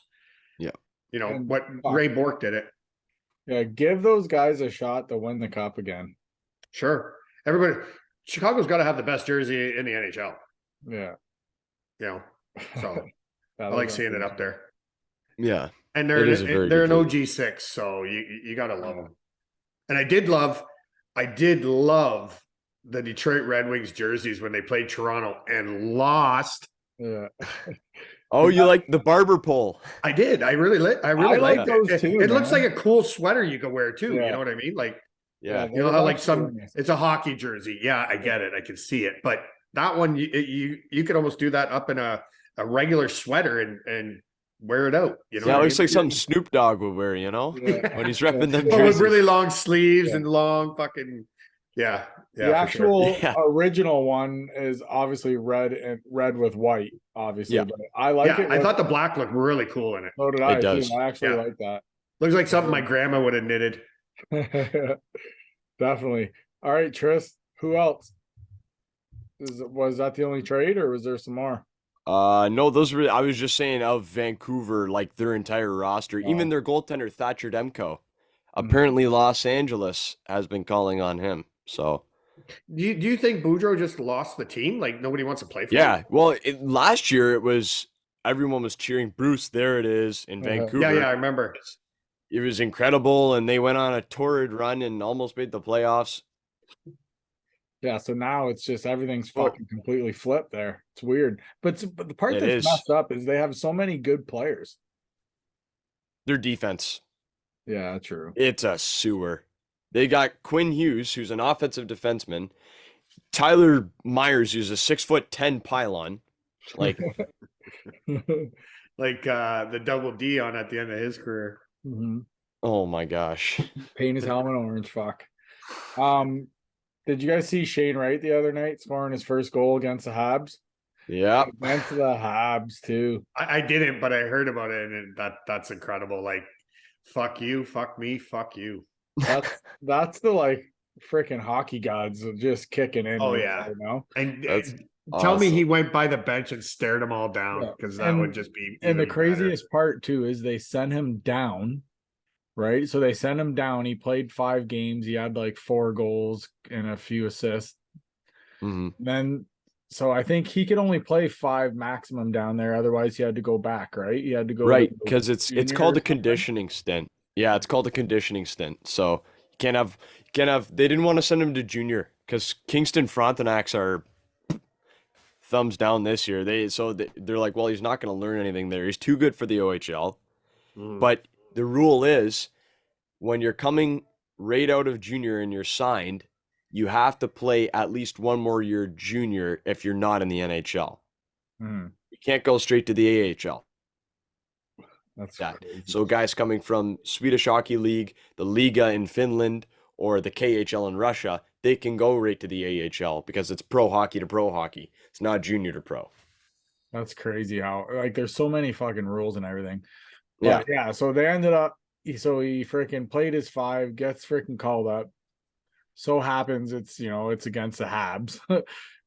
Yeah. And What fuck. Ray Bork did it. Yeah, give those guys a shot to win the cup again. Sure. Everybody, Chicago's got to have the best jersey in the NHL. Yeah. So That I like was seeing it up there. Yeah. And It is a very they're good an OG6, so you got to love them. And I did love the Detroit Red Wings jerseys when they played Toronto and lost. Yeah. Oh, you like the barber pole? I did. I really like like those it. too, It looks man. like a cool sweater you could wear too. Yeah. You know what I mean? Like, Yeah. you know how like They're actually nice. it's a hockey jersey. Yeah, I get it. I can see it. But that one, you could almost do that up in a regular sweater and wear it out. You know, Yeah, what it I looks mean? like something Snoop Dogg would wear, Yeah. when he's repping them Oh, with jerseys. really long sleeves Yeah. and long fucking yeah. The for sure. actual Yeah. original one is obviously red with white, obviously. Yeah. but I like it. I thought the black looked really cool in it. So did I. It does. Too. I actually Yeah. like that. Looks like something my grandma would have knitted. Definitely. All right, Tris. Who else? Was that the only trade, or was there some more? No, those were, I was just saying of Vancouver, like their entire roster, even Oh. their goaltender Thatcher Demko. Apparently Los Angeles has been calling on him. So Do you think Boudreaux just lost the team? Like nobody wants to play for him? yeah, well, last year it was, everyone was cheering Bruce. There it is in Vancouver. Yeah, I remember. It was incredible, and they went on a torrid run and almost made the playoffs. Yeah, so now it's just everything's fucking completely flipped there. It's weird. But the part It that's is. messed up is they have so many good players. Their defense, Yeah, true. it's a sewer. They got Quinn Hughes, who's an offensive defenseman. Tyler Myers, who's a 6'10" pylon. Like, Like the double D on at the end of his career. Mhm. oh my gosh. Paint his helmet orange. Fuck. Did you guys see Shane Wright the other night scoring his first goal against the Habs? Yeah. Against the Habs too. I didn't, but I heard about it, and that's incredible. Like, fuck you, fuck me, fuck you. That's the like freaking hockey gods just kicking in. Oh, right yeah. there, you know? And That's tell me awesome. he went by the bench and stared them all down, Yeah. because that And- would just be And the even better. craziest part too is they sent him down, right? So they sent him down. He played 5 games. He had like 4 goals and a few assists. Mhm. Then, so I think he could only play 5 maximum down there. Otherwise, he had to go back, right? He had to go Right, to because it's junior called or a conditioning stint. Yeah, it's called a conditioning stint. So you can't have they didn't want to send him to junior because Kingston Frontenacs are thumbs down this year. They're like, well, he's not going to learn anything there. He's too good for the OHL. Mm. But the rule is when you're coming right out of junior and you're signed, you have to play at least one more year junior if you're not in the NHL. Mhm. You can't go straight to the AHL. That's that. crazy. So guys coming from Swedish Hockey League, the Liga in Finland, or the KHL in Russia, they can go right to the AHL because it's pro hockey to pro hockey. It's not junior to pro. That's crazy how like there's so many fucking rules and everything. Yeah. But yeah, so they ended up so he freaking played his 5, gets freaking called up. So happens it's it's against the Habs.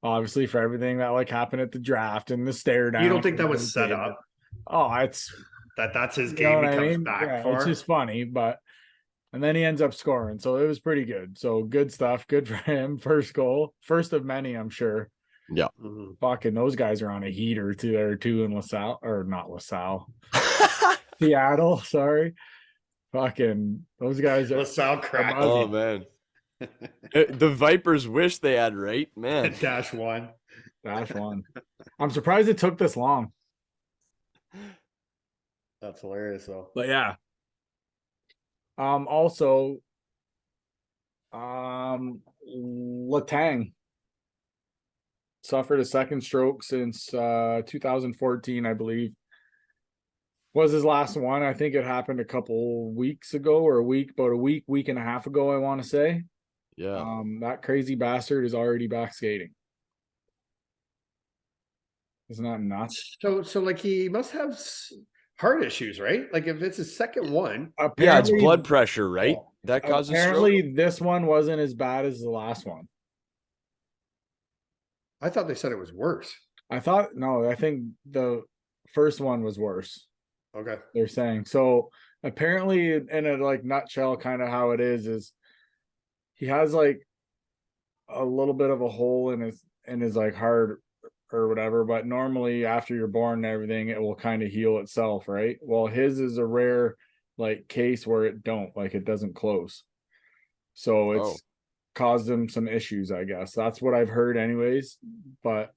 Obviously for everything that like happened at the draft and the stare down. You don't think that was set up? Oh, it's That's his you game know he what I comes mean? back Yeah, for? it's just funny, but and then he ends up scoring. So it was pretty good. So good stuff. Good for him. First goal. First of many, I'm sure. Yeah. Mhm. Fucking those guys are on a heater too. There too in LaSalle or not LaSalle. Seattle, sorry. Fucking those guys are LaSalle crack. Oh man. The Vipers wish they had right, man. -1. dash one. I'm surprised it took this long. That's hilarious, though. But yeah. Also, Letang suffered a second stroke since 2014, I believe. Was his last one. I think it happened a couple weeks ago, or about a week and a half ago, I want to say. Yeah. That crazy bastard is already back skating. Isn't that nuts? So like he must have heart issues, right? Like if it's his second one. Apparently, Yeah, it's blood pressure, right? That causes stroke. Apparently, this one wasn't as bad as the last one. I thought they said it was worse. I think the first one was worse. Okay. They're saying. So apparently, in a like nutshell, kind of how it is he has like a little bit of a hole in his like heart or whatever, but normally after you're born and everything, it will kind of heal itself, right? Well, his is a rare like case where it doesn't close. So it's caused him some issues, I guess. That's what I've heard anyways. But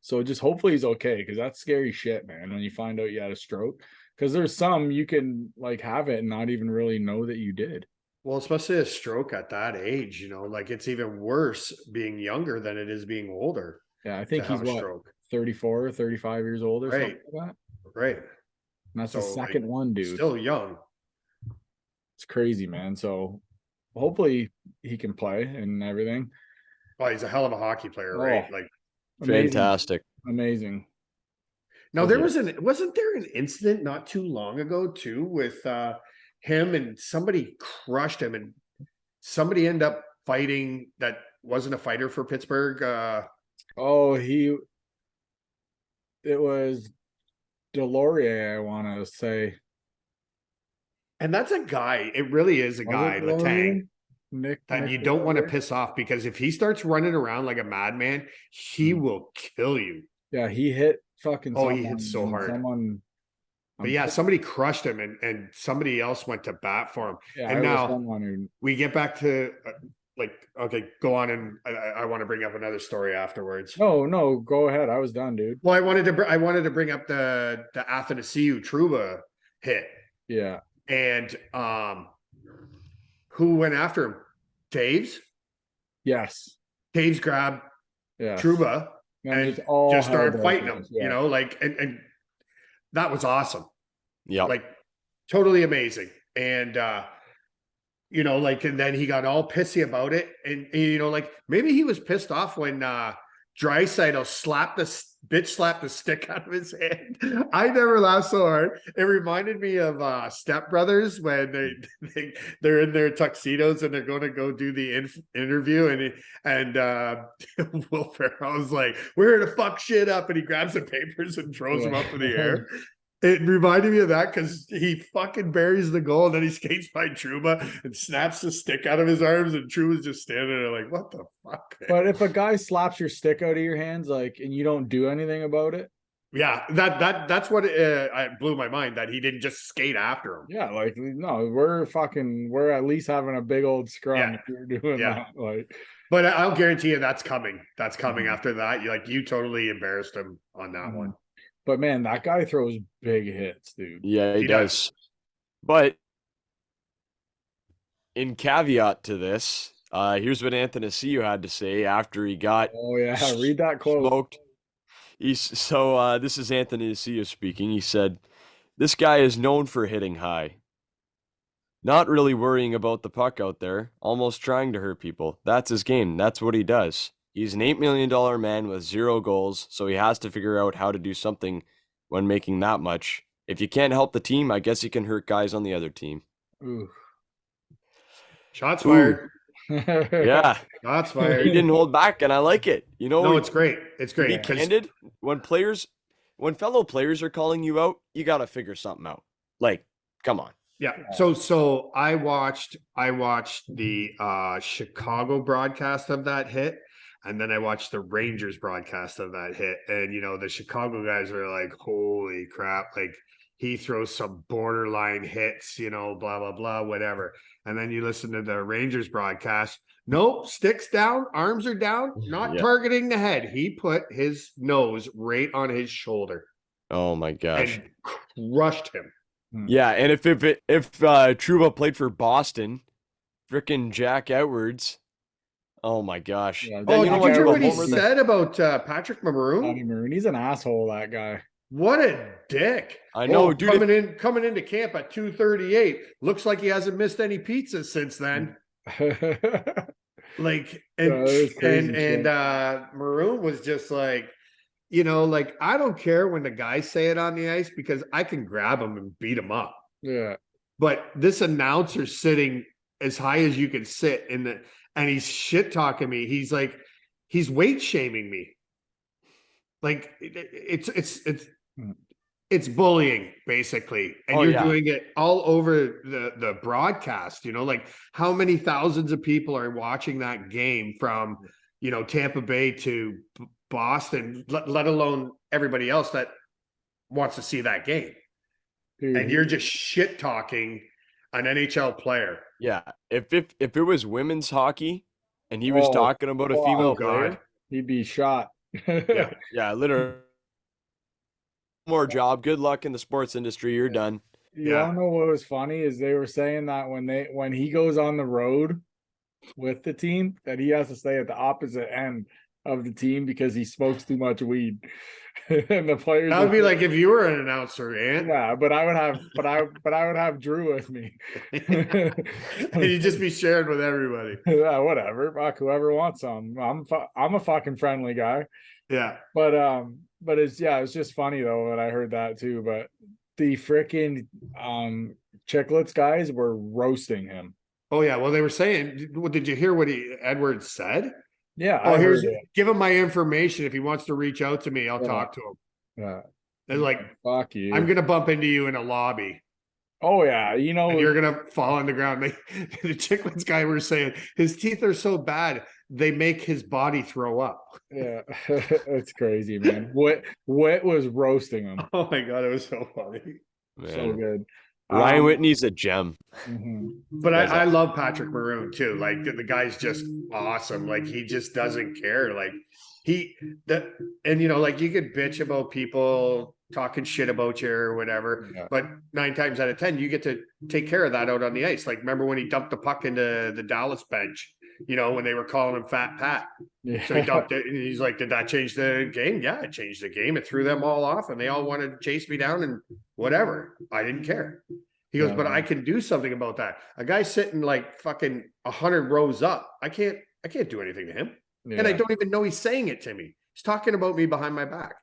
so just hopefully he's okay, because that's scary shit, man, when you find out you had a stroke. Because there's some you can like have it and not even really know that you did. Well, especially a stroke at that age, like it's even worse being younger than it is being older. Yeah, I think he's what, 34 or 35 years old or something like that. Right. And that's the second one, dude. Still young. It's crazy, man. So hopefully he can play and everything. Well, he's a hell of a hockey player, right? Like fantastic. Amazing. Now wasn't there an incident not too long ago too with him, and somebody crushed him, and somebody ended up fighting that wasn't a fighter for Pittsburgh. It was Delorier, I want to say. And that's a guy. It really is a guy, Letang, that you don't want to piss off, because if he starts running around like a madman, he will kill you. Yeah, he hit fucking. He hit so hard. But yeah, somebody crushed him, and somebody else went to bat for him. Yeah, and now we get back to okay, go on, and I want to bring up another story afterwards. No, go ahead. I was done, dude. Well, I wanted to bring up the Athanasiou Trouba hit. Yeah. And who went after him? Taves? Yes. Taves grabbed Trouba and just started fighting him. Yeah. And that was awesome. Yeah. Like totally amazing. And and then he got all pissy about it. And maybe he was pissed off when Draisaitl slapped the stick out of his hand. I never laughed so hard. It reminded me of Step Brothers when they're in their tuxedos and they're going to go do the interview, and Will Ferrell was like, "We're here to fuck shit up," and he grabs the papers and throws them up in the air. It reminded me of that, because he fucking buries the goal and then he skates by Trouba and snaps the stick out of his arms, and Trouba's just standing there like, what the fuck, man? But if a guy slaps your stick out of your hands, and you don't do anything about it. Yeah, that's what I blew my mind, that he didn't just skate after him. Yeah, no, we're at least having a big old scrum if you're doing that. But I'll guarantee you that's coming. That's coming after that. You totally embarrassed him on that one. But man, that guy throws big hits, dude. Yeah, he does. But in caveat to this, here's what Athanasiou had to say after he got read that quote. Smoked. This is Athanasiou speaking. He said, "This guy is known for hitting high. Not really worrying about the puck out there, almost trying to hurt people. That's his game. That's what he does. He's an $8 million man with 0 goals, so he has to figure out how to do something when making that much. If you can't help the team, I guess you can hurt guys on the other team." Ooh. Shots fired. Yeah. Shots fired. He didn't hold back, and I like it. No, it's great. It's great. To be candid, when fellow players are calling you out, you got to figure something out. Come on. Yeah. So I watched the Chicago broadcast of that hit. And then I watched the Rangers broadcast of that hit. And, the Chicago guys were like, holy crap. He throws some borderline hits, blah, blah, blah, whatever. And then you listen to the Rangers broadcast. Nope, sticks down, arms are down, not targeting the head. He put his nose right on his shoulder. Oh, my gosh. And crushed him. Yeah, and if Truba played for Boston, frickin' Jack Edwards. Oh my gosh. Yeah, Oh, You know did what, you hear Truba what he Homer there? said about Patrick Maroon? Bobby Maroon, he's an asshole, that guy. What a dick! I know, Oh, dude. coming into camp at 2:38. Looks like he hasn't missed any pizzas since then. Like and it's crazy shit. Maroon was just like, you know, like I don't care when the guys say it on the ice because I can grab him and beat him up. Yeah. But this announcer sitting as high as you can sit and he's shit talking me. He's like, he's weight shaming me. Like it's bullying basically, and you're doing it all over the broadcast. You know, like how many thousands of people are watching that game from, you know, Tampa Bay to Boston, let alone everybody else that wants to see that game. Dude, And you're just shit talking an NHL player. Yeah, if it was women's hockey and he was talking about a female player, he'd be shot. yeah, literally. More job. Good luck in the sports industry. You're done. You wanna know what was funny is they were saying that when he goes on the road with the team, that he has to stay at the opposite end of the team because he smokes too much weed. And the players That would be like if you were an announcer, Ant. Yeah, but I would have Drew with me. And you'd just be shared with everybody. Yeah, whatever. Fuck whoever wants some. I'm a fucking friendly guy. Yeah. But it's just funny though that I heard that too. But the freaking Chicklets guys were roasting him. Oh yeah. Well, they were saying, did you hear what Edwards said? Yeah. Give him my information. If he wants to reach out to me, I'll talk to him. Yeah. And like, fuck you. I'm gonna bump into you in a lobby. Oh yeah, you know, and you're gonna fall on the ground. The Chicklets guy were saying his teeth are so bad they make his body throw up. Yeah, it's crazy, man. What was roasting him? Oh my god, it was so funny, so good. Ryan Whitney's a gem. But I love Patrick Maroon too. Like the guy's just awesome. Like he just doesn't care. Like and you know, like you could bitch about people talking shit about you or whatever, but 9 times out of 10 you get to take care of that out on the ice. Like remember when he dumped the puck into the Dallas bench, you know, when they were calling him Fat Pat. So he dumped it and he's like, did that change the game? Yeah, it changed the game. It threw them all off and they all wanted to chase me down and whatever. I didn't care. He goes, but I can do something about that. A guy sitting like fucking 100 rows up, I can't do anything to him. And I don't even know he's saying it to me. He's talking about me behind my back.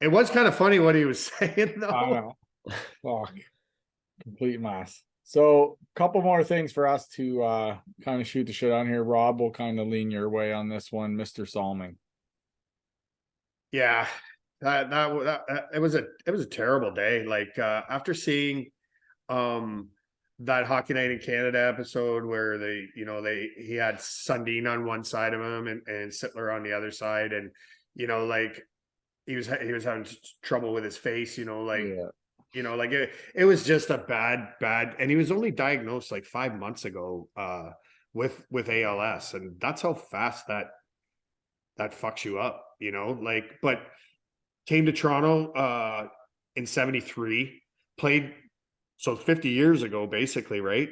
It was kind of funny what he was saying, though. I know. Fuck. Complete mess. So, a couple more things for us to kind of shoot the shit on here. Rob will kind of lean your way on this one, Mr. Salming. Yeah, that it was a terrible day. Like after seeing that Hockey Night in Canada episode where he had Sundin on one side of him and Sittler on the other side, and you know, like he was having trouble with his face, you know, like you know, like it was just a bad, and he was only diagnosed like 5 months ago with ALS, and that's how fast that fucks you up, you know, like, but came to Toronto in 73, played, so 50 years ago, basically, right?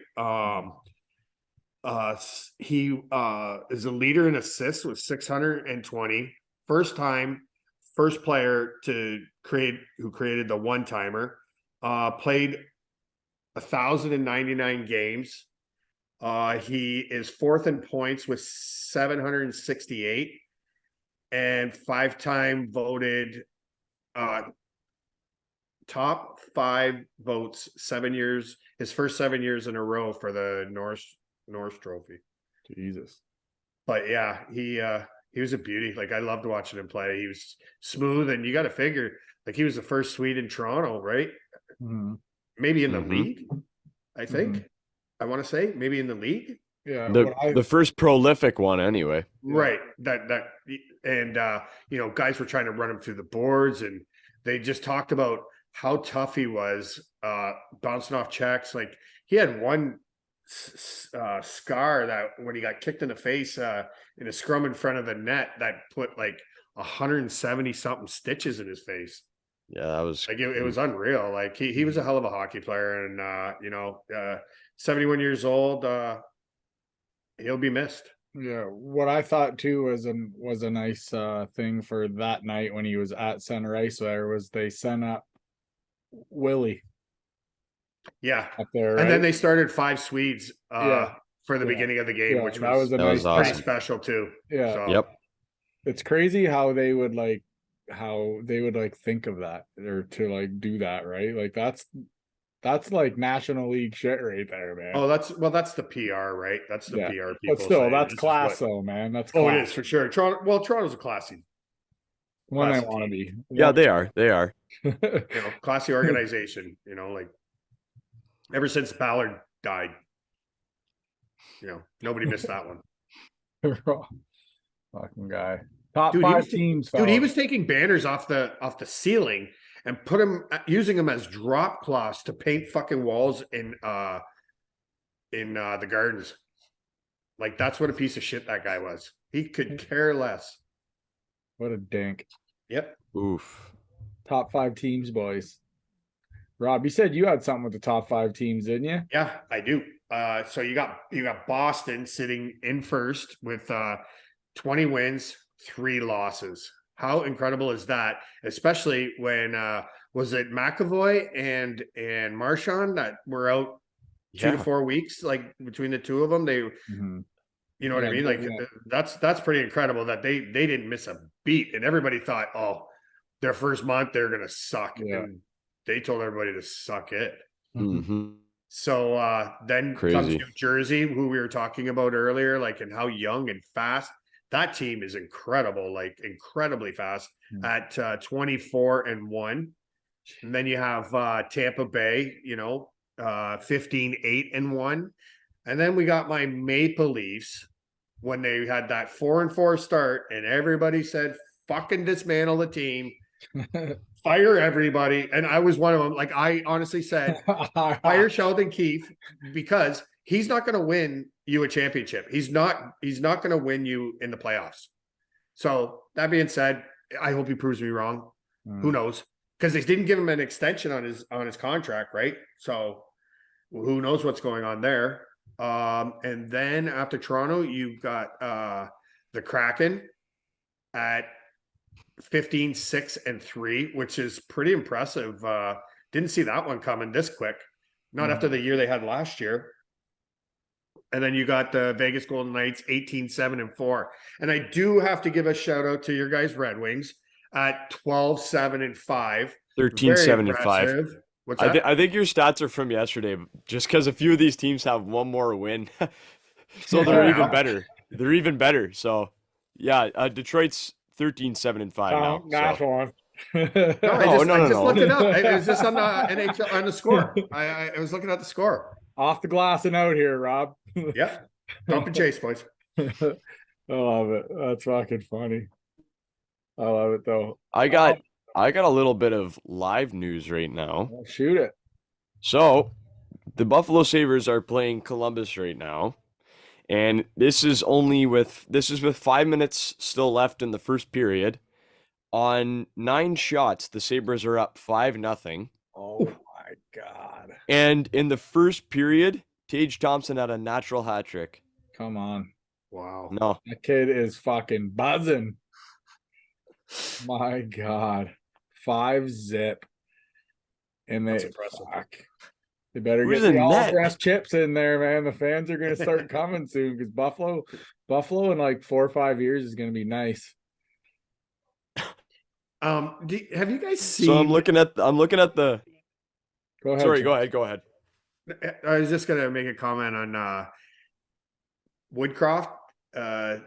He is a leader in assists with 620. First player who created the one-timer. Played 1,099 games. He is fourth in points with 768, and 5-time voted top 5 votes 7 years, his first 7 years in a row for the Norris Trophy. Jesus. But yeah, he was a beauty. Like I loved watching him play. He was smooth, and you got to figure like he was the first Swede in Toronto, right? Maybe in the league, I think. I want to say maybe in the league. Yeah, the first prolific one, anyway. Right. And you know, guys were trying to run him through the boards, and they just talked about how tough he was, bouncing off checks. Like he had one scar that when he got kicked in the face in a scrum in front of the net that put like 170 something stitches in his face. Yeah, that was Like it was unreal. Like he was a hell of a hockey player, and 71 years old. He'll be missed. Yeah, what I thought too was a nice thing for that night when he was at center ice there was they sent up Willie Yeah, up there, and then right? they started 5 Swedes Yeah, for the yeah, beginning of the game, yeah. which That was a that nice was pretty awesome. special too. Yeah. So Yep. It's crazy how they would like think of that or to like do that, right? Like that's like National League shit right there, man. oh, that's the PR, right? That's the Yeah, PR but people still, saying that's this is class, what. though, man. That's Oh, it class is for sure. Toronto's a classy when they classy want to team. be. Yeah, they are. They are. Classy organization. Like ever since Ballard died, nobody missed that one. Fucking guy. Top Dude, five teams, dude, he fellas. was taking banners off the ceiling and using them as drop cloths to paint fucking walls in the gardens. Like that's what a piece of shit that guy was. He could care less. What a dink. Yep. Oof. Top five teams, boys. Rob, you said you had something with the top five teams, didn't you? Yeah, I do. So you got Boston sitting in first with 20 wins, 3 losses. How incredible is that? Especially when was it McAvoy and Marchand that were out 2 to 4 weeks, like between the two of them. They You know what I mean? Like that's pretty incredible that they didn't miss a beat, and everybody thought, oh, their first month they're gonna suck, and they told everybody to suck it. Mm-hmm. So then comes New Jersey, who we were talking about earlier, like and how young and fast that team is. Incredible, like incredibly fast at 24-1. And then you have Tampa Bay, 15-8-1. And then we got my Maple Leafs when they had that 4-4 start, and everybody said, fucking dismantle the team, fire everybody. And I was one of them. Like I honestly said, fire Sheldon Keefe, because he's not going to win you a championship. He's not going to win you in the playoffs. So that being said, I hope he proves me wrong. Who knows? Because they didn't give him an extension on his contract, right? So who knows what's going on there. And then after Toronto, you've got the Kraken at 15-6-3, which is pretty impressive. Didn't see that one coming this quick. Not after the year they had last year. And then you got the Vegas Golden Knights 18-7-4. And I do have to give a shout out to your guys' Red Wings at 12-7-5. 13-7-5. What's that? I think your stats are from yesterday, just because a few of these teams have one more win. So they're even better. They're even better. So yeah, Detroit's 13-7-5 now. That's one. I just looked it up. It was just on the NHL on the score. I was looking at the score. Off the glass and out here, Rob. Yep. Dump and chase, boys. I love it. That's fucking funny. I love it though. I got a little bit of live news right now. Shoot it. So the Buffalo Sabres are playing Columbus right now. And this is with 5 minutes still left in the first period. On 9 shots, the Sabres are up 5-0. Oh my God. And in the first period, Tage Thompson had a natural hat trick. Come on. Wow. No. That kid is fucking buzzing. My God. 5-zip. And That's impressive. They better Where's get the the net? all-dressed chips in there, man. The fans are going to start coming soon because Buffalo in like 4 or 5 years is going to be nice. Have you guys seen? So I'm looking at the. Go ahead. Sorry, Jim. go ahead. I was just gonna make a comment on Woodcroft, the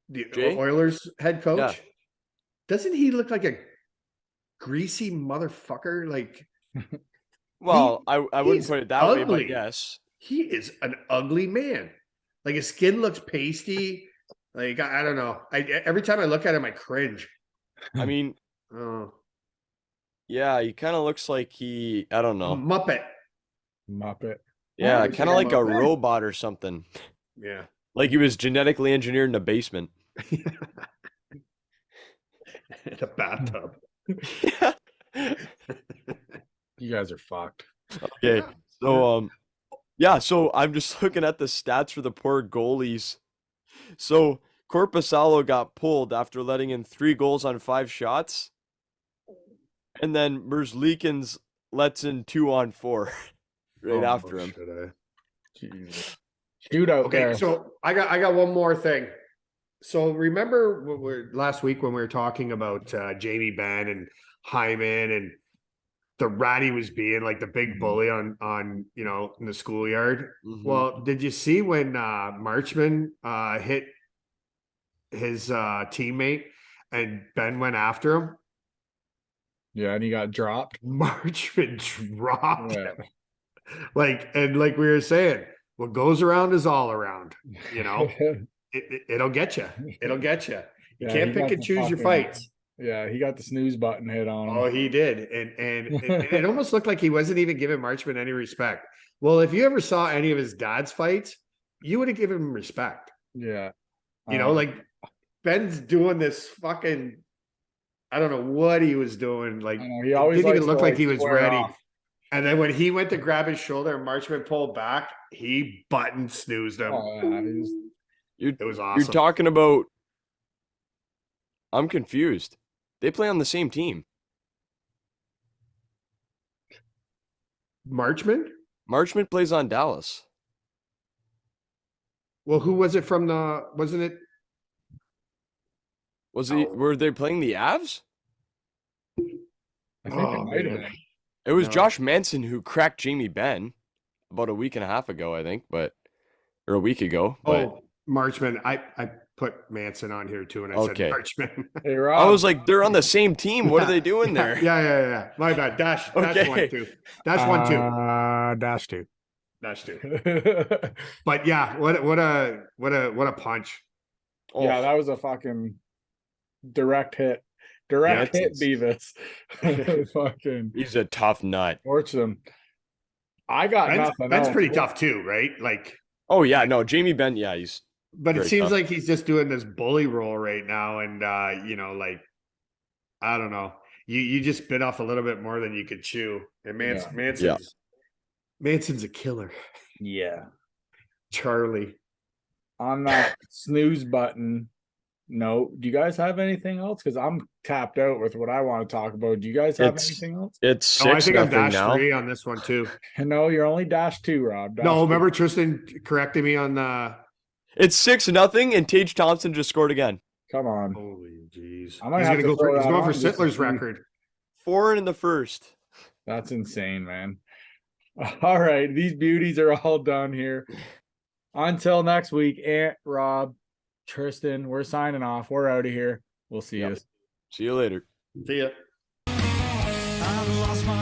Jay? Oilers head coach. Yeah. Doesn't he look like a greasy motherfucker? Like, Well, I wouldn't he's put it that way, ugly. but yes. He is an ugly man. Like his skin looks pasty. Like I don't know. Every time I look at him, I cringe. I mean, Oh, yeah, he kind of looks like I don't know. Muppet. Yeah, Looks kind of like like a a Muppet. robot or something. Yeah. Like he was genetically engineered in the basement. In a bathtub. Yeah. You guys are fucked. Okay. So so I'm just looking at the stats for the poor goalies. So Corpusalo got pulled after letting in 3 goals on 5 shots. And then Merzlikins lets in 2 on 4 right after him. Jesus. Shoot out Okay, there. so I got one more thing. So remember last week when we were talking about Jamie Benn and Hyman and the rat he was being, like the big bully on in the schoolyard. Mhm. Well, did you see when Marchman hit his teammate and Ben went after him? Yeah, and he got dropped. Marchman dropped Yeah. him. Like we were saying, what goes around is all around. It'll get you. It'll get you. You Yeah, can't he pick got and the choose your fucking- fights. Yeah, he got the snooze button hit on him. Oh, he did. And it almost looked like he wasn't even giving Marchman any respect. Well, if you ever saw any of his dad's fights, you would have given him respect. Yeah. Like Ben's doing this fucking, I don't know what he was doing. Like, I know, he it always didn't even likes look to, like he was square ready. off. And then when he went to grab his shoulder and Marchman pulled back, he button snoozed him. Oh, yeah, It was awesome. You're talking about. I'm confused. They play on the same team. Marchman? Marchman plays on Dallas. Well, who was it from wasn't it? Were they playing the Avs? I think it might have man. been. It was No. Josh Manson who cracked Jamie Benn about a week and a half ago, I think, or a week ago. But Oh, Marchman. I put Manson on here too, and I Okay. said Marchman. Hey, Rob. I was like, they're on the same team. What are they doing there? Yeah. My bad. Dash Okay. 1 2. Dash 1 2. Dash 2. Dash 2. But yeah, what a punch. Oh, Yeah, that was a fucking direct hit. Direct Yeah, hit Beavis. Fucking he's a tough nut. torch them. I got nothing That's else. pretty tough too, right? Like, Oh yeah, no, Jamie Benn. Yeah, he's. but it Very seems tough. like he's just doing this bully role right now, and like, I don't know. You just bit off a little bit more than you could chew, and Manson's a killer. Yeah. Charlie. On that snooze button. No, do you guys have anything else? Because I'm tapped out with what I want to talk about. Do you guys have anything else? It's Oh, I 6 think I'm nothing dash now. 3 on this one too. No, you're only dash 2, Rob. Dash No, 2. remember Tristan correcting me on the. It's 6-0, and Tage Thompson just scored again. Come on. Holy jeez! I might He's have gonna to go throw for. He's that going for on just to Sittler's see. record. 4 in the first. That's insane, man. All right, these beauties are all done here. Until next week, Aunt, Rob, Tristan, we're signing off. We're out of here. We'll see you. See you later. See ya. I've lost my